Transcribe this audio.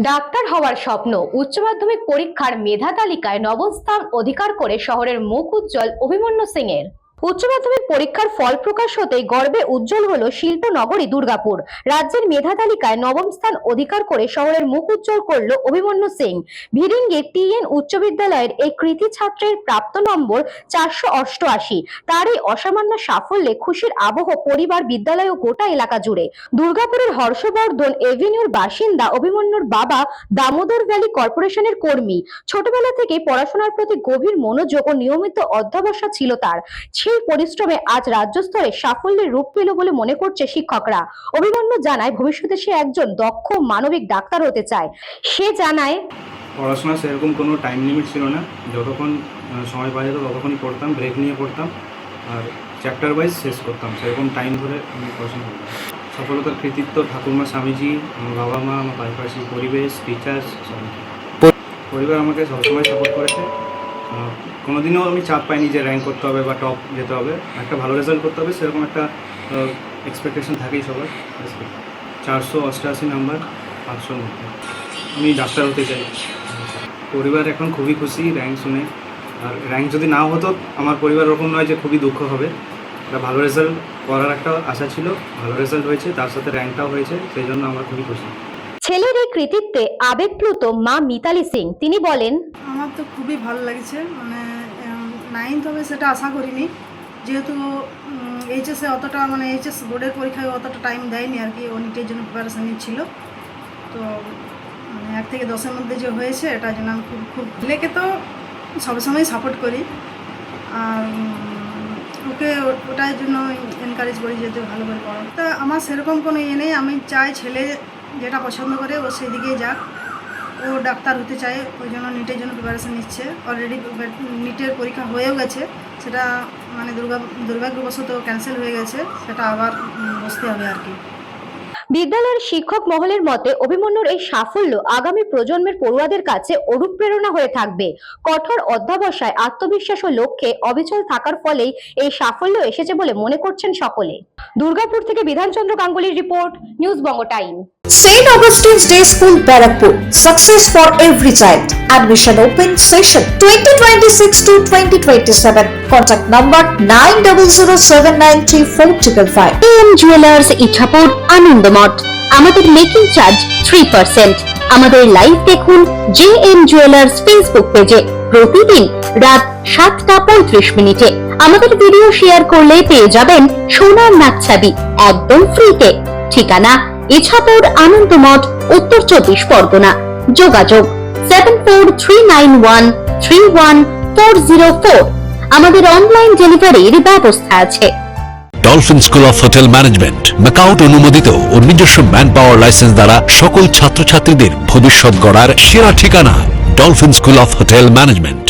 Doctor হওয়ার স্বপ্ন, উচ্চ মাধ্যমিক পরীক্ষার মেধা তালিকায় নবম স্থান অধিকার করে শহরের মুখ উজ্জ্বল অভিমন্যু সিং এর। উচ্চ মাধ্যমিক পরীক্ষার ফল প্রকাশ হতেই গর্বে উজ্জ্বল হলো শিল্পনগরী দুর্গাপুর। রাজ্যের মেধা তালিকায় নবম স্থান অধিকার করে শহরের মুখ উজ্জ্বল করলো অভিমন্যু সিং। ভিরিঙ্গি টিএন উচ্চ বিদ্যালয়ের এই কৃতি ছাত্রের প্রাপ্ত নম্বর 488। তার এই অসামান্য সাফল্যে খুশির আবহ পরিবার, বিদ্যালয় ও গোটা এলাকা জুড়ে। দুর্গাপুরের হর্ষবর্ধন এভিনিউর বাসিন্দা অভিমন্যুর বাবা দামোদর ভ্যালি কর্পোরেশনের কর্মী। ছোটবেলা থেকে পড়াশোনার প্রতি গভীর মনোযোগ ও নিয়মিত অধ্যবসায় ছিল তার। সেই পরিশ্রমে আজ রাজ্য স্তরে সাফল্যের রূপ পেল বলে মনে করছে শিক্ষকরা। অভিমন্যু জানায় ভবিষ্যতে সে একজন দক্ষ মানবিক ডাক্তার হতে চায়। সে জানায়, পড়াশোনা সেরকম কোনো টাইম লিমিট ছিল না, যতক্ষণ সময় পাওয়া যেত ততক্ষণই পড়তাম, ব্রেক নিয়ে পড়তাম আর চ্যাপ্টার ওয়াইজ শেষ করতাম। সেরকম টাইম ধরে আমি পড়াশোনা করতাম। সফলতার কৃতিত্ব ঠাকুরমা, স্বামীজি, আমার বাবা মা, আমার পাশাপাশি পরিবেশ, টিচার্স, পরিবার আমাকে সবসময় সাপোর্ট করেছে। কোনোদিনও আমি চাপ পাইনি যে র্যাঙ্ক করতে হবে বা টপ যেতে হবে, একটা ভালো রেজাল্ট করতে হবে, সেরকম একটা এক্সপেকটেশন থাকেই সবার। 488 নাম্বার 500 মধ্যে আমি ডাক্তার হতে চাই। পরিবার এখন খুবই খুশি র্যাঙ্ক শুনে। আর র্যাঙ্ক যদি না হতো আমার পরিবার ওরকম নয় যে খুবই দুঃখ হবে। একটা ভালো রেজাল্ট করার একটা আশা ছিল, ভালো রেজাল্ট হয়েছে, তার সাথে র্যাঙ্কটাও হয়েছে, সেই জন্য আমরা খুবই খুশি। ছেলের এই কৃতিত্বে আবেগপ্লুত মা মিতালি সিং। তিনি বলেন, আমার তো খুবই ভালো লাগছে। মানে 9th হবে সেটা আশা করিনি, যেহেতু এইচএসে অতটা এইচএস বোর্ডের পরীক্ষায় অতটা টাইম দেয়নি আর কি। ও নিটের জন্য প্রিপারেশান নিচ্ছিল। তো 1 থেকে 10-এর মধ্যে যে হয়েছে এটার জন্য আমি খুব ছেলেকে তো সবসময় সাপোর্ট করি। আর ওকে ওটার জন্য এনকারেজ করি যেহেতু ভালো করে পড়ো। তা আমার সেরকম কোনো ইয়ে নেই, আমি চাই ছেলে যেটা পছন্দ করে ও সেদিকেই যাক। ও ডাক্তার হতে চায়, ওই জন্য নিটের জন্য প্রিপারেশান নিচ্ছে। অলরেডি নিটের পরীক্ষা হয়েও গেছে, সেটা দুর্ভাগ্যবশত ক্যান্সেল হয়ে গেছে, সেটা আবার বসতে হবে আর কি। বিদ্যালয়ের শিক্ষক মহলের মতে অভিমন্যুর এই সাফল্য আগামী প্রজন্মের পড়ুয়াদের কাছে অনুপ্রেরণা হয়ে থাকবে। কঠোর অধ্যবসায়, আত্মবিশ্বাস ও লক্ষ্যে অবিচল থাকার ফলেই এই সাফল্য এসেছে বলে মনে করছেন সকলে। দুর্গাপুর থেকে Bidhanchandra গাঙ্গুলির report, news Banga time. St. Augustine's Day School, Barakpur. Success for every child. Admission open session 2026 to 2027. Contact number 9007934555. AM jewellers, Ichapur, Anandamath. আমাদের মেকিং চার্জ 3%। আমাদের লাইভ দেখুন JM জুয়েলার্স ফেসবুক পেজে প্রতিদিন রাত 7:35 আমাদের ভিডিও শেয়ার করলে পেয়ে যাবেন সোনার নাকছাবি একদম ফ্রিতে। ঠিকানা ইছাপুর, আনন্দমঠ, উত্তর 24 পরগনা। যোগাযোগ 7439131404। আমাদের অনলাইন ডেলিভারির ব্যবস্থা আছে। Dolphin school of hotel management MAKAUT অনুমোদিত ও নিজস্ব ম্যান পাওয়ার লাইসেন্স দ্বারা সকল ছাত্রছাত্রীদের ভবিষ্যৎ গড়ার সেরা ঠিকানা dolphin school of hotel management.